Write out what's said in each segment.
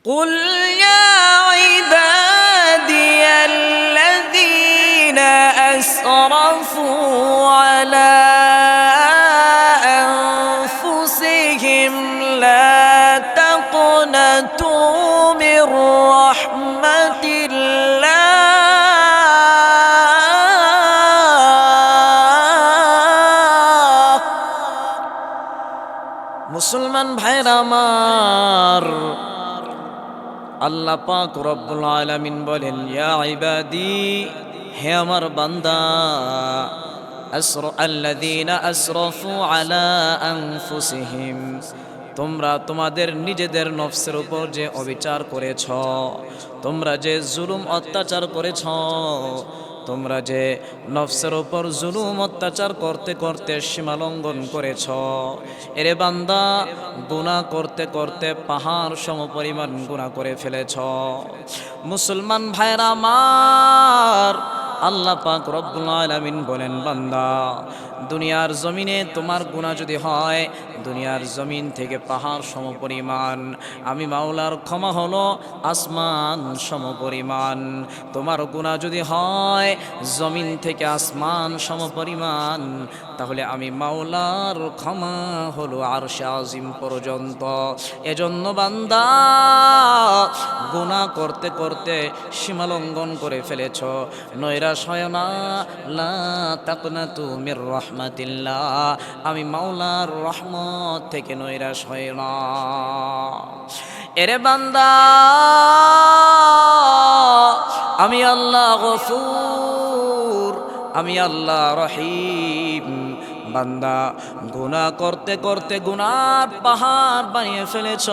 قل يا عبادي الذين أسرفوا على أنفسهم لا تقنطوا من رحمة الله মুসলমান ভাইরা আমার, আল্লাহ পাক রব্বুল আলামিন বলেন, ইয়া ইবাদি, হে আমার বান্দা, আল্লাযীনা আসরাফু আলা আনফুসিহিম, তোমরা তোমাদের নিজেদের নফসের উপর যে অবিচার করেছ, তোমরা যে জুলুম অত্যাচার করেছ, তোমরা যে নফসের উপর জুলুম অত্যাচার করতে করতে সীমালঙ্ঘন করেছ, এরে বান্দা, গুনাহ করতে করতে পাহাড় সমপরিমাণ গুনাহ করে ফেলেছ। মুসলমান ভাইরা আমার, আল্লাহ পাক রব্বুল আলামিন বলেন, বান্দা, দুনিয়ার জমিনে তোমার গুনাহ যদি হয় দুনিয়ার জমিন থেকে পাহাড় সমপরিমাণ, আমি মাওলার ক্ষমা হলো আসমান সমপরিমাণ। তোমার গুনাহ যদি হয় জমিন থেকে আসমান সমপরিমাণ, তাহলে আমি মাওলার ক্ষমা হলো আরশে আজিম পর্যন্ত। এজন্য বান্দা, গুনাহ করতে করতে সীমালঙ্ঘন করে ফেলেছ, নৈরাশ হয় না, লা তাকনাতু মির রাহমাতিল্লাহ, আমি মাওলার রহমত থেকে নৈরাশ হয় না। এরে বান্দা, আমি আল্লাহ গফুর, আমি আল্লাহ রহিম। বান্দা, গুনাহ করতে করতে গুনার পাহাড় বানিয়ে ফেলেছ,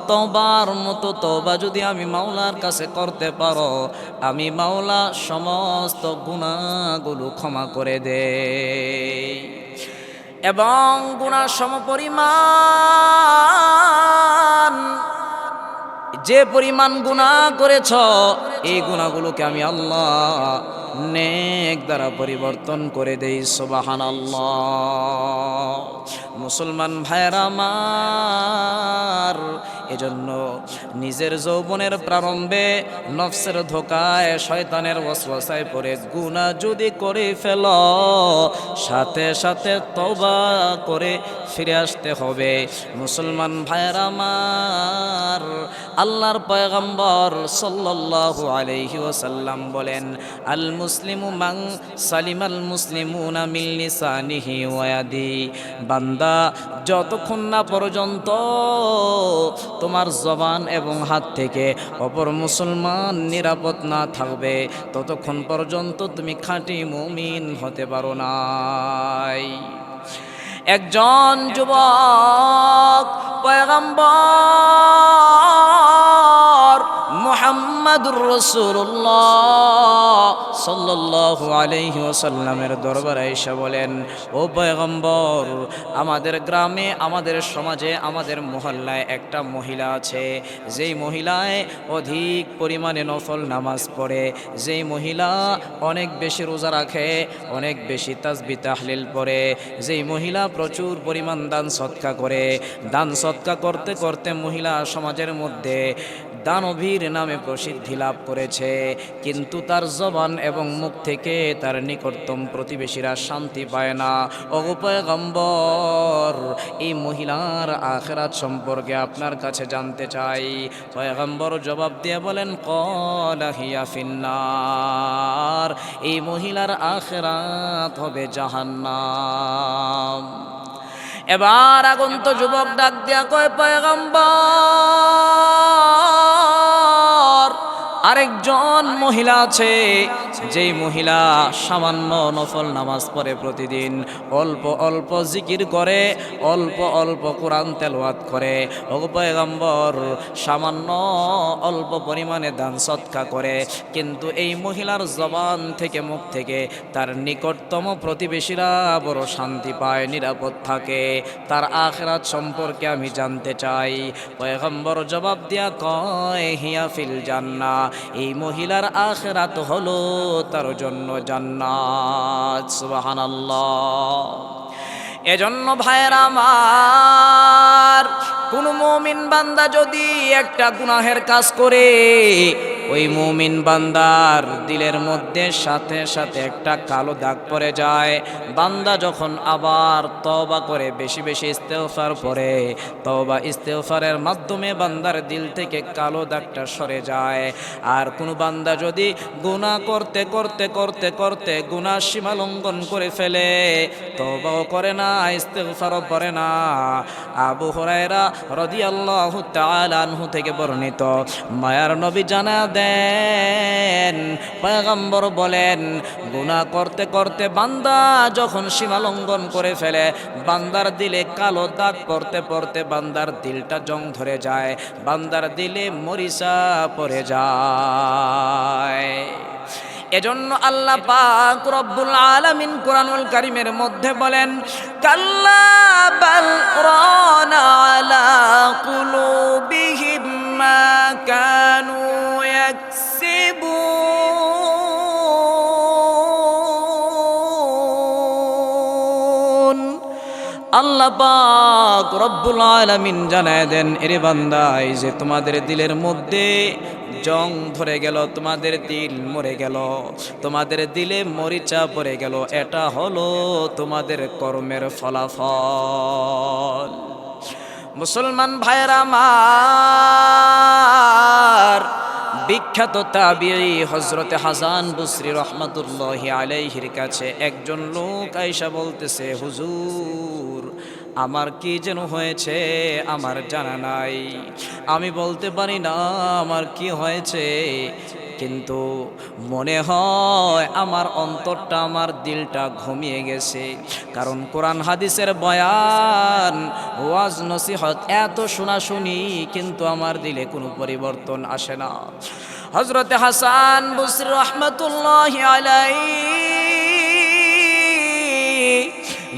তওবার মতো তওবা যদি আমি মাওলার কাছে করতে পারো, আমি মাওলা সমস্ত গুনাহগুলো ক্ষমা করে দেই। এবং গুনাহ সমপরিমাণ যে পরিমাণ গুনাহ করেছ, এই গুনাহগুলোকে আমি আল্লাহ নেক দ্বারা পরিবর্তন করে দেই। সুবহানাল্লাহ। মুসলমান ভাইরা আমার, এজন্য নিজের যৌবনের প্রারম্ভে নফসের ধোকায় শয়তানের ওয়াসওয়াসায় পড়ে গুনাহ যদি করে ফেল, সাথে সাথে তওবা করে ফিরে আসতে হবে। মুসলমান ভাইরা আমার, আল্লাহর পয়গম্বর সাল্লাল্লাহু আলাইহি ওয়াসাল্লাম বলেন, আল মুসলিমু মান সালিমাল মুসলিমুনা মিন লিসানিহি ওয়া ইয়াদিহি। বান্দা, যতক্ষণ না পর্যন্ত তোমার জবান এবং হাত থেকে অপর মুসলমান নিরাপদ না থাকবে, ততক্ষণ পর্যন্ত তুমি খাঁটি মুমিন হতে পারো নাই। একজন যুবক পয়গম্বর মুহাম্মদুর রাসূলুল্লাহ সাল্লাল্লাহু আলাইহি ওয়াসাল্লামের দরবারে এসে বলেন, ও পয়গম্বর, আমাদের গ্রামে, আমাদের সমাজে, আমাদের মহল্লায় একটা মহিলা আছে, যেই মহিলায় অধিক পরিমাণে নফল নামাজ পড়ে, যেই মহিলা অনেক বেশি রোজা রাখে, অনেক বেশি তাসবিহ তাহলিল পড়ে, যেই মহিলা প্রচুর পরিমাণ দান সদকা করে। দান সদকা করতে করতে মহিলা সমাজের মধ্যে দানবীর নামে প্রসিদ্ধি লাভ করেছে, কিন্তু তার জবান এবং মুখ থেকে তার নিকটতম প্রতিবেশীরা শান্তি পায় না। ওগো পয়গম্বর, এই মহিলার আখিরাত সম্পর্কে আপনার কাছে জানতে চাই। পয়গম্বর জবাব দিয়ে বলেন, ক্বালা হিয়া ফিন্নার, এই মহিলার আখিরাত হবে জাহান্নাম। এবার আগন্ত যুবক ডাক দিয়া কয়, পয়গম্বর, আরেকজন মহিলা আছে, যেই মহিলা সামান্য নফল নামাজ পড়ে, প্রতিদিন অল্প অল্প জিকির করে, অল্প অল্প কোরআন তেলাওয়াত করে। ওগো পয়গম্বর, সামান্য অল্প পরিমাণে দান সদকা করে, কিন্তু এই মহিলার জবান থেকে, মুখ থেকে তার নিকটতম প্রতিবেশীরা বড় শান্তি পায়, নিরাপদ থাকে। তার আখিরাত সম্পর্কে আমি জানতে চাই। পয়গম্বর জবাব দিয়া কয়, হিয়া ফিল জান্নাহ, এই মহিলার আখিরাত হলো তার জন্য জান্নাত। সুবহানাল্লাহ। এজন্য ভাইয়েরা আমার, কোন মুমিন বান্দা যদি একটা গুনাহের কাজ করে, ওই মুমিন বান্দার দিলের মধ্যে সাথে সাথে একটা কালো দাগ পড়ে যায়। বান্দা যখন আবার তওবা করে, বেশি বেশি ইস্তেগফার পড়ে, তওবা ইস্তেগফারের মাধ্যমে বান্দার দিল থেকে কালো দাগটা সরে যায়। আর কোন বান্দা যদি গুনাহ করতে করতে করতে করতে গুনাহ সীমা লঙ্ঘন করে ফেলে, তওবাও করে না, ইস্তেগফারও পড়ে না, আবু হুরায়রা রাদিয়াল্লাহু তাআলা আনহু থেকে বর্ণিত, মায়ার নবী জানা দেন, পয়গম্বর বলেন, গুনাহ করতে করতে বান্দা যখন সীমা লঙ্ঘন করে ফেলে, বান্দার দিলে কালো দাগ পড়তে পড়তে বান্দার দিলটা জং ধরে যায়, বান্দার দিলে মরিচা পড়ে যায়। এজন্য আল্লাহ পাক রব্বুল আলামিন কুরআনুল কারীমের মধ্যে বলেন, কাল্লা বাল রানা আলা কুলুবিহিম মা কানু ইয়াকসিবুন। আল্লাহ পাক রব্বুল আলামিন জানায় দেন, এরে বান্দা, এই যে তোমাদের দিলের মধ্যে জং ধরে গেল, তোমাদের দিল মরে গেল, তোমাদের দিলে মরিচা পড়ে গেল, এটা হলো তোমাদের কর্মের ফলাফল। মুসলমান ভাইরা আমার, বিখ্যাত তাবিঈ হযরতে হাসান বসরি রহমাতুল্লাহি আলাইহির কাছে একজন লোক আয়েশা বলতেছে, হুজুর, আমার কি যেন হয়েছে, আমার জানা নাই, আমি বলতে পারি না আমার কি হয়েছে, কিন্তু মনে হয় আমার অন্তরটা, আমার দিলটা ঘুমিয়ে গেছে। কারণ কোরআন হাদিসের বয়ান, ওয়াজ নসিহত এত শোনাশুনি, কিন্তু আমার দিলে কোনো পরিবর্তন আসে না। হযরতে হাসান বসরি রহমাতুল্লাহি আলাইহি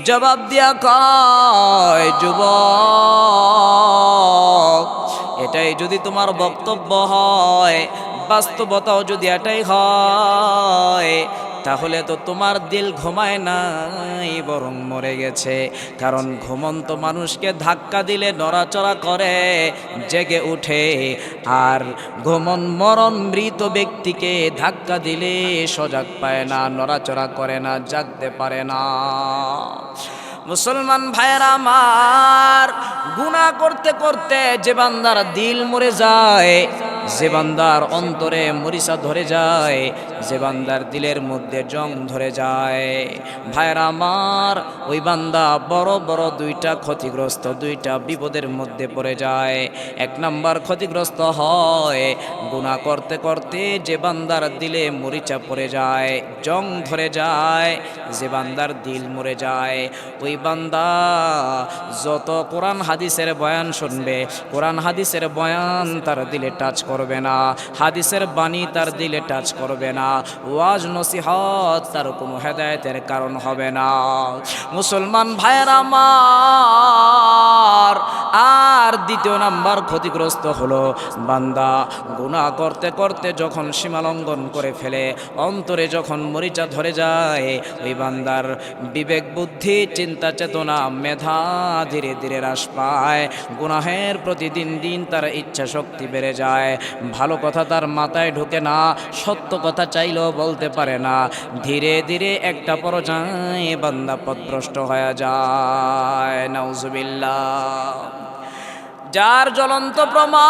জবাব দিয়া কয়, যুবক, এটাই যদি তোমার বক্তব্য হয়, বাস্তবতাও যদি এটাই হয়, তাহলে তো তোমার দিল ঘুমায় নাই, বরং মরে গেছে। কারণ ঘুমন্ত মানুষকে ধাক্কা দিলে নড়াচড়া করে, জেগে উঠে, আর মরণ মৃত ব্যক্তিকে ধাক্কা দিলে সজাগ পায় না, নড়াচড়া করে না, জাগতে পারে না। মুসলমান ভাইয়েরা আমার, গুনাহ করতে করতে যে বান্দার দিল মরে যায়, যে বান্দার অন্তরে মরিচা ধরে যায়, যে বান্দার দিলের মধ্যে জং ধরে যায়, ভাইয়েরা আমার, ওই বান্দা বড় বড় দুইটা ক্ষতিগ্রস্ত, দুইটা বিপদের মধ্যে পড়ে যায়। এক নাম্বার ক্ষতিগ্রস্ত হয়, গুনাহ করতে করতে যে বান্দার দিলে মরিচা পড়ে যায়, জং ধরে যায়, যে বান্দার দিল মরে যায়, ওই বান্দা যত কোরআন হাদিসের বয়ান শুনবে, কোরআন হাদিসের বয়ান তার দিলে টাচ করবে না, হাদিসের বাণী তার দিলে টাচ করবে না, ওয়াজ নসিহত তার কোনো হেদায়েতের কারণ হবে না। মুসলমান ভাইয়েরা আমার, আর দ্বিতীয় নাম্বার ক্ষতিগ্রস্ত হলো, বান্দা গুনাহ করতে করতে যখন সীমালঙ্ঘন করে ফেলে, অন্তরে যখন মরিচা ধরে যায়, ওই বান্দার বিবেক বুদ্ধি চিন্তা চেতনা মেধা ধীরে ধীরে হ্রাস পায়, গুনাহের প্রতিদিন দিন তার ইচ্ছা শক্তি বেড়ে যায়, ভালো কথা তার মাথায় ঢোকে না, সত্য কথা চাইলেও বলতে পারে না, ধীরে ধীরে একটা পর্যায়ে বান্দা পথভ্রষ্ট হয়ে যায়। নাউজুবিল্লাহ। যার জ্বলন্ত প্রমাণ,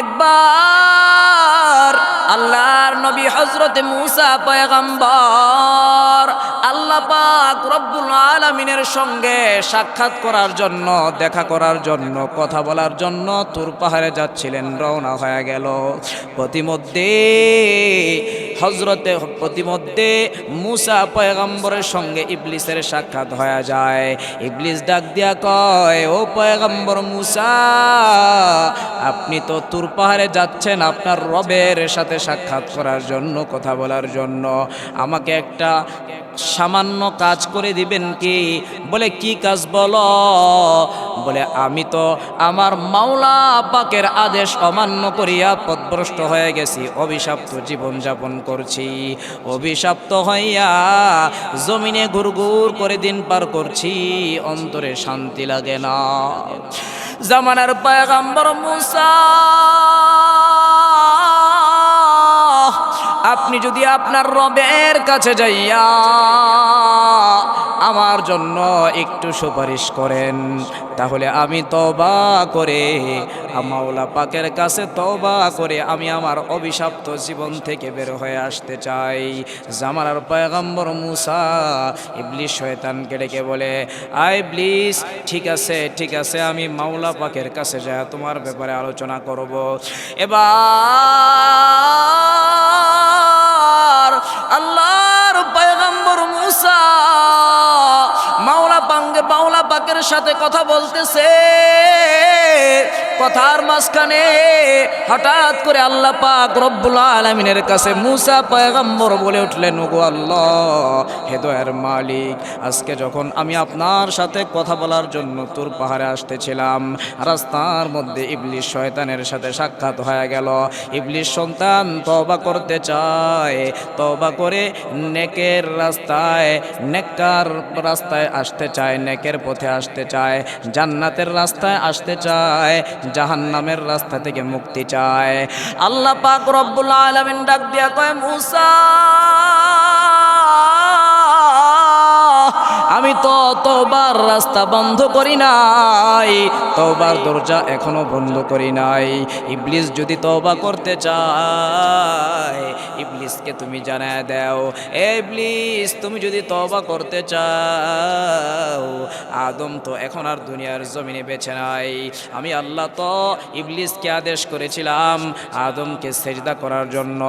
একবার আল্লাহর নবী হযরতে মূসা পয়গম্বর আল্লাহ পাক রব্বুল আলামিনের সঙ্গে সাক্ষাৎ করার জন্য, দেখা করার জন্য, কথা বলার জন্য তুর পাহাড়ে যাচ্ছিলেন, রওনা হয়ে গেল। প্রতিমধ্যে মূসা পয়গম্বরের সঙ্গে ইবলিসের সাক্ষাৎ হয়ে যায়। ইবলিস ডাক দিয়া কয়, ও পয়গম্বর মূসা, আপনি তো তুর পাহাড়ে যাচ্ছেন আপনার রবের সাথে সাক্ষাৎ করার জন্য, কথা বলার জন্য, আমাকে একটা সামান্য কাজ করে দিবেন কি? বলে কি কাজ বলো? বলে আমি তো আমার মাওলা পাকের আদেশ অমান্য করিয়া পথভ্রষ্ট হয়ে গেছি, অভিশপ্ত জীবন যাপন করছি, অভিশপ্ত হইয়া জমিনে ঘুরঘুর করে দিন পার করছি, অন্তরে শান্তি লাগে না। জামানার পয়গম্বর মুসা, আপনি যদি আপনার রবের কাছে যাইয়া আমার জন্য একটু সুপারিশ করেন, তাহলে আমি তওবা করে মাওলা পাকের কাছে তওবা করে আমি আমার অভিশপ্ত জীবন থেকে বের হয়ে আসতে চাই। জামানার পয়গম্বর মুসা ইবলিস শয়তানকে ডেকে বলে, আয় ইবলিস, ঠিক আছে ঠিক আছে, আমি মাওলা পাকের কাছে যাই তোমার ব্যাপারে আলোচনা করব। এবার আল্লাহর পয়গম্বর মুসা মাওলা পাকের সাথে কথা বলতেছে, কথার মাঝখানে হঠাৎ করে আল্লাহ পাক রব্বুল আলামিনের কাছে মুসা পয়গম্বর বলে উঠলেন, ওগো আল্লাহ, হে দয়ার মালিক, আজকে যখন আমি আপনার সাথে কথা বলার জন্য তুর পাহাড়ে আসতেছিলাম, রাস্তার মধ্যে ইবলিস শয়তানের সাথে সাক্ষাৎ হয়ে গেল। ইবলিস সন্তান তওবা করতে চায়, তওবা করে নেকের রাস্তায়, নেককার রাস্তায় আসতে চায়, নেকের পথে আসতে চায়, জান্নাতের রাস্তায় আসতে চায়, জাহান্নামের রাস্তা থেকে মুক্তি চায়। আল্লাহ পাক রব্বুল আলামিন ডাক দিয়া কয়, মুসা, আমি তো তওবার রাস্তা বন্ধ করি নাই, তওবার দরজা এখনো বন্ধ করি নাই। ইবলিস যদি তওবা করতে চায়, ইবলিসকে তুমি জানায় দাও, এ ইবলিস, তুমি যদি তওবা করতে চাও, আদম তো এখন আর দুনিয়ার জমিনে বেঁচে নাই। আমি আল্লাহ তো ইবলিসকে আদেশ করেছিলাম আদমকে সেজদা করার জন্য,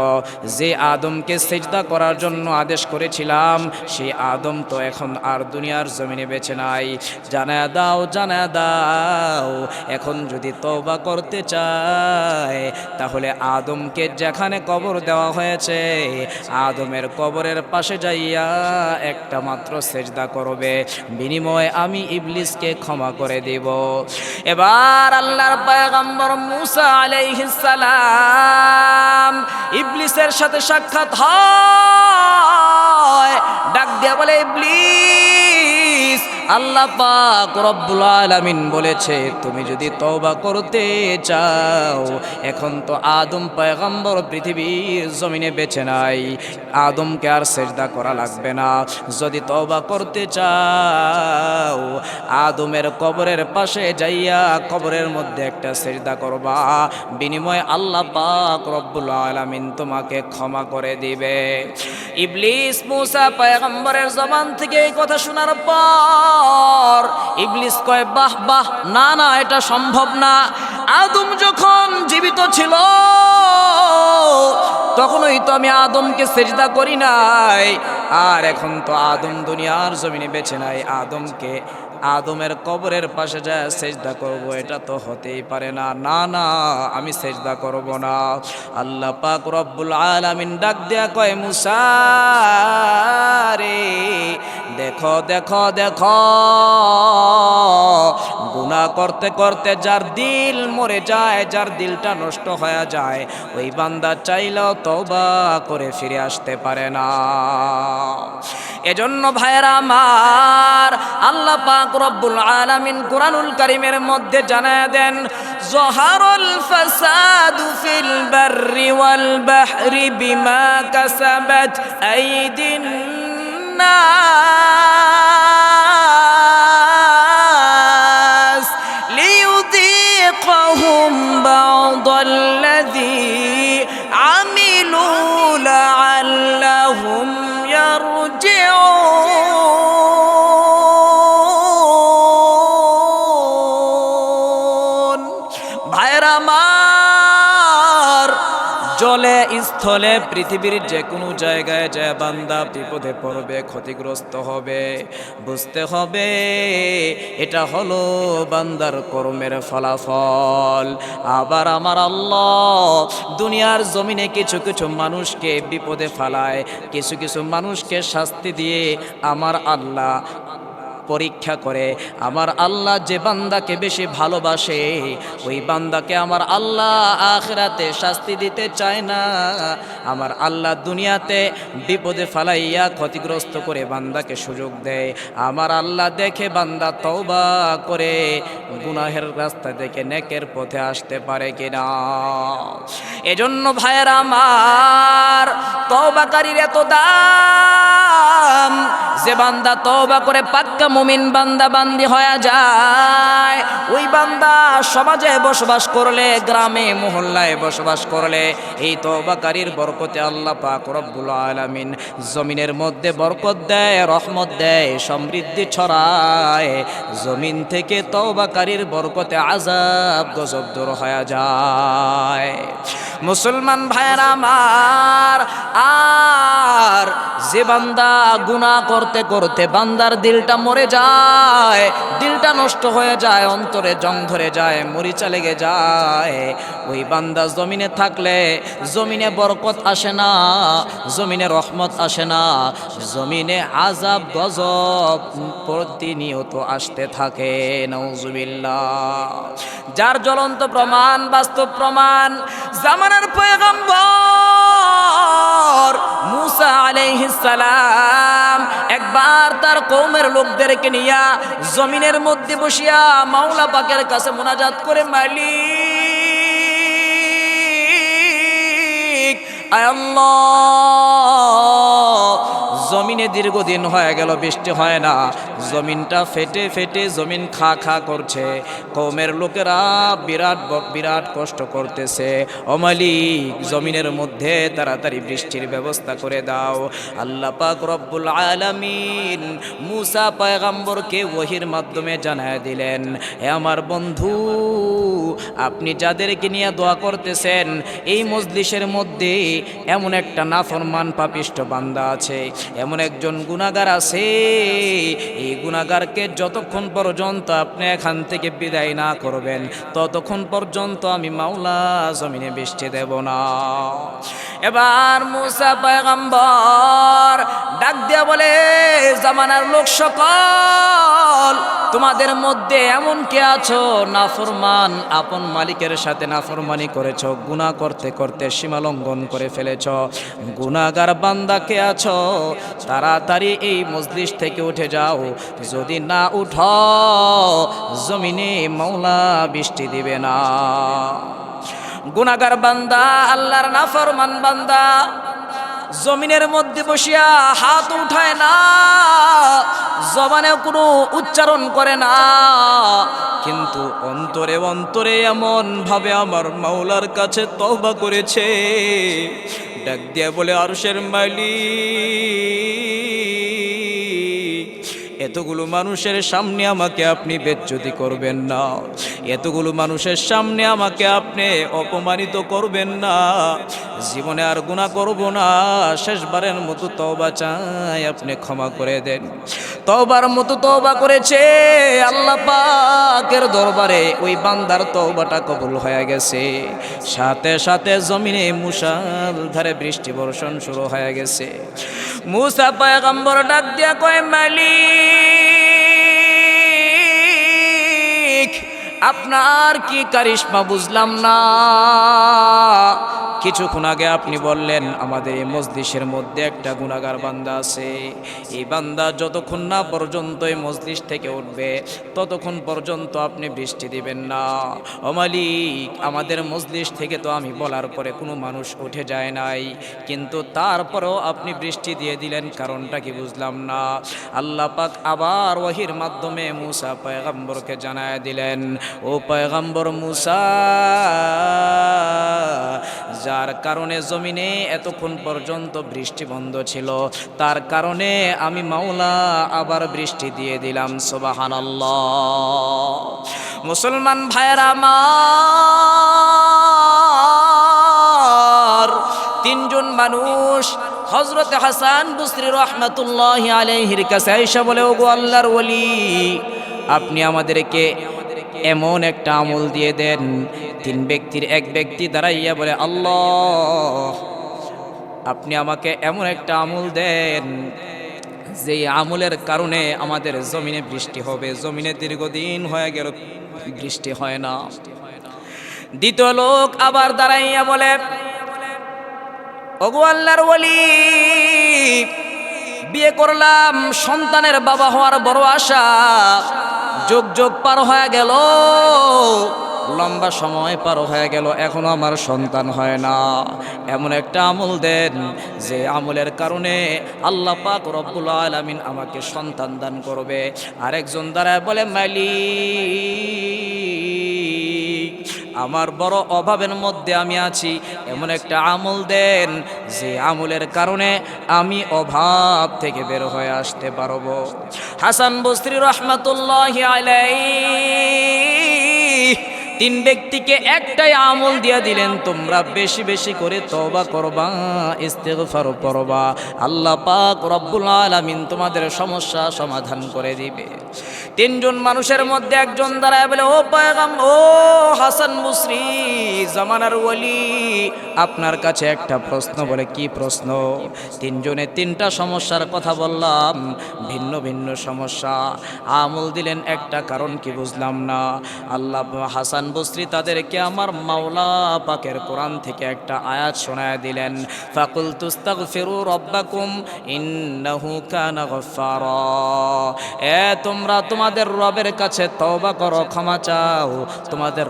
যে আদমকে সেজদা করার জন্য আদেশ করেছিলাম, সেই আদম তো এখন আর দুনিয়ার জমিনে বেঁচে নাই। জানায়া দাও, জানায়া দাও, এখন যদি তওবা করতে চায়, তাহলে আদমকে যেখানে কবর দেওয়া হয়েছে, আদমের কবরের পাশে যাইয়া একটা মাত্র সেজদা করবে, বিনিময়ে আমি ইবলিসকে ক্ষমা করে দেব। এবার আল্লাহর পয়গম্বর মুসা আলাইহিস সালাম ইবলিসের সাথে সাক্ষাৎ হয়, ডাক দিয়া বলে, ইবলিস, আল্লাহ পাক রব্বুল আলামিন বলেছে তুমি যদি তওবা করতে চাও, এখন তো আদম পয়গম্বর পৃথিবীর জমিনে বেঁচে নাই, আদমকে আর সেজদা করা লাগবে না। যদি তওবা করতে চাও, আদমের কবরের পাশে যাইয়া কবরের মধ্যে একটা সেজদা করবা, বিনিময়ে আল্লাহ পাক রব্বুল আলামিন তোমাকে ক্ষমা করে দিবে। ইবলিস মুসা পয়গম্বরের জবান থেকে এই কথা শোনার পর ইবলিস কয়, বাহ বাহ, না না, এটা সম্ভব না। আদম যখন জীবিত ছিল তখনই তো আমি আদমকে সেজদা করি নাই, আর এখন তো আদম দুনিয়ার জমিনে বেঁচে নাই, আদমের কবরের পাশে যায় সেজদা করব, এটা তো হতেই পারে না। না না, আমি সেজদা করব না। আল্লাহ পাক রব্বুল আলামিন ডাক দেয়া কয়, মুসা রে, দেখো দেখো দেখো, গুনাহ করতে করতে যার দিল মরে যায়, যার দিলটা নষ্ট হয়ে যায়, ওই বান্দা চাইলেও তওবা করে ফিরে আসতে পারে না। এজন্য ভাইরা আমার, আল্লাহ পাক রব্বুল আলামিন কুরআনুল কারীমের মধ্যে জানায় দেন, যহারুল ফাসাদু ফিল বাররি ওয়াল বাহরি বিমা কাসাবাত আইদিন নাস লিয়ুযীকাহুম বা'দাল্লাযী আমিলু লা'আল্লাহুম ইয়ারজিউন। ভাইরা আমার, জলে স্থলে পৃথিবীর যে কোনো জায়গায় যে বান্দা বিপদে পড়বে, ক্ষতিগ্রস্ত হবে, বুঝতে হবে এটা হলো বান্দার কর্মের ফলাফল। আবার আমার আল্লাহ দুনিয়ার জমিনে কিছু কিছু মানুষকে বিপদে ফেলায়, কিছু কিছু মানুষকে শাস্তি দিয়ে আমার আল্লাহ পরীক্ষা করে। আমার আল্লাহ যে বান্দাকে বেশি ভালোবাসে ওই বান্দাকে আমার আল্লাহ আখিরাতে শাস্তি দিতে চায় না। আমার আল্লাহ দুনিয়াতে বিপদে ফালাইয়া ক্ষতিগ্রস্ত করে বান্দাকে সুযোগ দেয়। আমার আল্লাহ দেখে বান্দা তওবা করে গুনাহের রাস্তা থেকে নেকের পথে আসতে পারে কিনা। এজন্য ভাইয়েরা আমার, তওবাকারীর এত দাম, যে বান্দা তওবা করে পাক্কা মুমিন বান্দা বান্দি হয়ে যায়, ওই বান্দা সমাজে বসবাস করলে, গ্রামে মহল্লায় বসবাস করলে, এই তওবাকারীর বরকতে আল্লাহ পাক রব্বুল আলামিন জমিনের মধ্যে বরকত দেয়, রহমত দেয়, সমৃদ্ধি ছড়ায়। জমিন থেকে তওবাকারীর বরকতে আযাব গজব দূর হয়ে যায়। মুসলমান ভাইয়েরা আমার, আর যে বান্দা গুনাহ করতে করতে বান্দার দিলটা মরে যায়, দিলটা নষ্ট হয়ে যায়, অন্তরে জং ধরে যায়, মরিচা লেগে যায়, ওই বান্দা জমিনে থাকলে জমিনে বরকত আসে না, জমিনে রহমত আসে না, জমিনে আযাব গজব প্রতিনিয়ত আসতে থাকে। নাউজুবিল্লাহ। যার জ্বলন্ত প্রমাণ, বাস্তব প্রমাণ, জামানার পয়গম্বর মুসা আলাইহিস সালাম একবার তার কওমের লোকদেরকে নিয়া জমিনের মধ্যে বসিয়া মাওলা পাকের কাছে মুনাজাত করে, মালিক আয় আল্লাহ, জমিনে দীর্ঘদিন হয়ে গেল বৃষ্টি হয় না, জমিনটা ফেটে ফেটে জমিন খা খা করছে, কওমের লোকেরা বিরাট কষ্ট করতেছে। ও মালিক, জমিনের মধ্যে তাড়াতাড়ি বৃষ্টির ব্যবস্থা করে দাও। আল্লাহ পাক রব্বুল আলামিন মুসা পয়গম্বরকে ওহীর মাধ্যমে জানায় দিলেন, হে আমার বন্ধু, আপনি যাদেরকে নিয়ে দোয়া করতেছেন, এই মজলিসের মধ্যে এমন একটা নাফরমান পাপিষ্ট বান্দা আছে, এমন একজন গুনাহগার আছে, এই গুনাহগারকে যতক্ষণ পর্যন্ত আপনি এখান থেকে বিদায় না করবেন ততক্ষণ পর্যন্ত আমি মাওলা জমিনে বৃষ্টি দেব না। এবার মুসা পয়গম্বর ডাক দিয়া বলে, জামানার লোক সকল, তোমাদের মধ্যে এমন কে আছো নাফরমান, আপন মালিকের সাথে নাফরমানি করেছো, গুনাহ করতে করতে সীমা লঙ্ঘন করে ফেলেছো, গুনাহগার বান্দা কে আছো, তাড়াতাড়ি এই মজলিস থেকে উঠে যাও, যদি না উঠো জমিনে মাওলা বৃষ্টি দিবে না। গুনাহগার বান্দা, আল্লাহর নাফরমান বান্দা জমিনের মধ্যে বসিয়া হাত উঠায় না, জবানে কোনো উচ্চারণ করে না, কিন্তু অন্তরে অন্তরে এমন ভাবে আমার মাওলার কাছে তওবা করেছে। ডাক দিয়া বলে, আরশের মালিক, এতগুলো মানুষের সামনে আমাকে আপনি বেজ্জতি করবেন না, এতগুলো মানুষের সামনে আমাকে আপনি অপমানিত করবেন না, জীবনে আর গুনাহ করব না, শেষবারের মতো তওবা চাই, আপনি ক্ষমা করে দেন। তওবার মতো তওবা করেছে, আল্লাহ পাকের দরবারে ওই বান্দার তওবাটা কবুল হয়ে গেছে। সাথে সাথে জমিনে মুষলধারে বৃষ্টি বর্ষণ শুরু হয়ে গেছে। মুসা পয়গম্বর ডাক দিয়া কয়, মালিক আপনার কি কারিশমা বুঝলাম না, কিছুক্ষণ আগে আপনি বললেন আমাদের এই মজলিসের মধ্যে একটা গুনাহগার বান্দা আছে, এই বান্দা যতক্ষণ না পর্যন্ত এই মজলিস থেকে উঠবে ততক্ষণ পর্যন্ত আপনি বৃষ্টি দিবেন না। ও মালিক, আমাদের মজলিস থেকে তো আমি বলার পরে কোনো মানুষ উঠে যায় নাই, কিন্তু তারপরেও আপনি বৃষ্টি দিয়ে দিলেন, কারণটা কি বুঝলাম না। আল্লাহ পাক আবার ওহীর মাধ্যমে মুসা পয়গম্বরকে জানায় দিলেন, ও পয়গম্বর মুসা, যার কারণে জমিনে এতক্ষণ পর্যন্ত বৃষ্টি বন্ধ ছিল, তার কারণে আমি মাওলা আবার বৃষ্টি দিয়ে দিলাম। সুবহানাল্লাহ। মুসলমান ভাইয়েরা আমার, তিনজন মানুষ হযরত হাসান বসরি রাহমাতুল্লাহি আলাইহির কাছে আয়েশা বলে, ওগো আল্লাহর ওলি, আপনি আমাদেরকে এমন একটা আমল দিয়ে দেন। তিন ব্যক্তির এক ব্যক্তি দাঁড়াইয়া বলে, আল্লাহ আপনি আমাকে এমন একটা আমল দেন যে আমলের কারণে আমাদের জমিনে বৃষ্টি হবে। জমিনে দীর্ঘদিন হয়ে গেল বৃষ্টি হয় না। দ্বিতীয় লোক আবার দাঁড়াইয়া বলে, ওগো আল্লাহর ওয়ালি, বিয়ে করলাম, সন্তানের বাবা হওয়ার বড় আশা, যুগ যুগ পার হয়ে গেল, লম্বা সময় পার হয়ে গেল, এখনো আমার সন্তান হয় না। এমন একটা আমল দেন যে আমলের কারণে আল্লাহ পাক রব্বুল আলামিন আমাকে সন্তান দান করবে। আরেকজন দাঁড়ায় বলে, মালিক, আমার বড় অভাবের মধ্যে আমি আছি, এমন একটা আমল দেন যে আমলের কারণে আমি অভাব থেকে বের হয়ে আসতে পারবো। হাসান বসরি রাহমাতুল্লাহি আলাইহি তিন ব্যক্তিকে একটাই আমল দিয়া দিলেন, তোমরা বেশি বেশি করে তওবা করবা, ইস্তিগফার করবা, আল্লাহ পাক রব্বুল আলামিন তোমাদের সমস্যা সমাধান করে দিবে। তিনজন মানুষের মধ্যে একজন দাঁড়ায় বলে, ও পয়গম্বর, ও হাসান বসরি, জামানার ওয়ালি, আপনার কাছে একটা প্রশ্ন। বলে, কি প্রশ্ন? তিনজনে তিনটা সমস্যার কথা বললাম, ভিন্ন ভিন্ন সমস্যা। আমল দিলেন একটা, কারণ কি বুঝলাম না। আল্লাহ হাসান বসরি তাদেরকে আমার মাওলা পাকের কোরআন থেকে একটা আয়াত শোনায় দিলেন, ফাকুলতু আস্তাগফিরু রাব্বাকুম ইন্নাহু কানা গফফারা। তোমরা তোমাদের রবের কাছে তওবা করো, ক্ষমা চাও, তোমাদের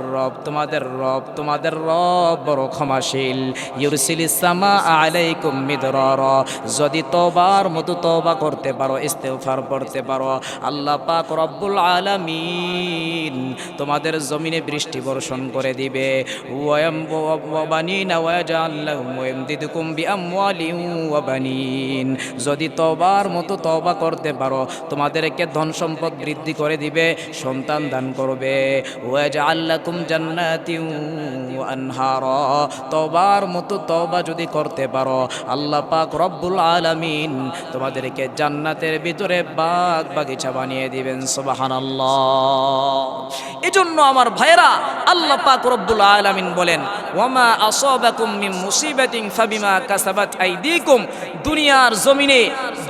রব বড় ক্ষমাশীল। ইউরসিলিস সামা আলাইকুম মিদরারা। যদি তওবার মতো তওবা করতে পারো, ইস্তিগফার করতে পারো, আল্লাহ পাক রব্বুল আলামিন তোমাদের জমিনে বৃষ্টি বর্ষণ করে দিবে। যদি তওবার মতো তওবা করতে পারো, তোমাদেরকে ধন সম্পদ বৃদ্ধি করে দিবে, সন্তান দান করবে। ওয়াজআল লাকুম জান্নাতিন ওয়া আনহারা। তওবার মতো তওবা যদি করতে পারো, আল্লাহ পাক রব্বুল আলামিন তোমাদেরকে জান্নাতের ভিতরে বাগ বাগিচা বানিয়ে দিবেন। সুবহানাল্লাহ। এজন্য আমার ভাইরা, আল্লাহ পাক রব্বুল আলামিন বলেন, ওয়ামা আসাবাকুম মিন মুসিবাতিন ফাবিমা কাসাবাত আইদিকুম। দুনিয়ার জমিনে,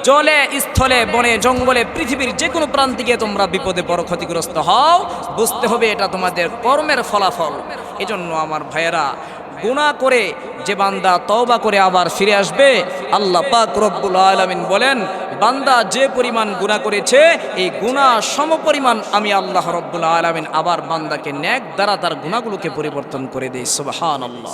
জলে, স্থলে, বনে, জঙ্গলে, পৃথিবীর যে কোনো প্রান্তে গিয়ে তোমরা বিপদে বড় ক্ষতিগ্রস্ত হও, বুঝতে হবে এটা তোমাদের কর্মের ফলাফল। এজন্য আমার ভাইয়েরা, গুনাহ করে যে বান্দা তওবা করে আবার ফিরে আসবে, আল্লাহ পাক রব্বুল আলামিন বলেন, বান্দা যে পরিমাণ গুনাহ করেছে, এই গুনাহ সমপরিমাণ আমি আল্লাহ রব্বুল আলামিন আবার বান্দাকে নেক দ্বারা তার গুনাহগুলোকে পরিবর্তন করে দেই। সুবহানাল্লাহ।